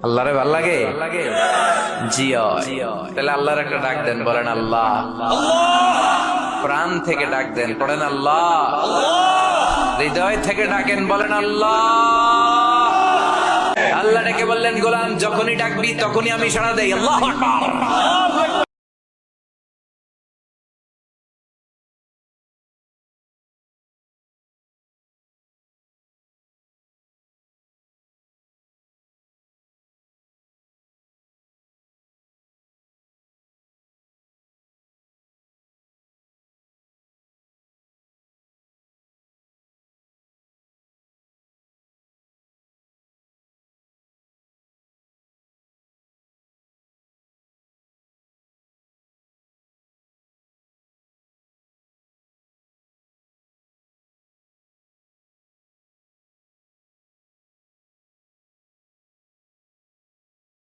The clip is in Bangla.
আল্লাহরে ভাল লাগে জি তাহলে আল্লাহর একটা ডাক দেন, বলেন আল্লাহ। প্রাণ থেকে ডাক দেন, পড়েন আল্লাহ। হৃদয় থেকে ডাকেন, বলেন আল্লাহ। আল্লাহ ডেকে বললেন, গোলাম যখনই ডাকবি তখনই আমি সাড়া দেই। আল্লাহু আকবার।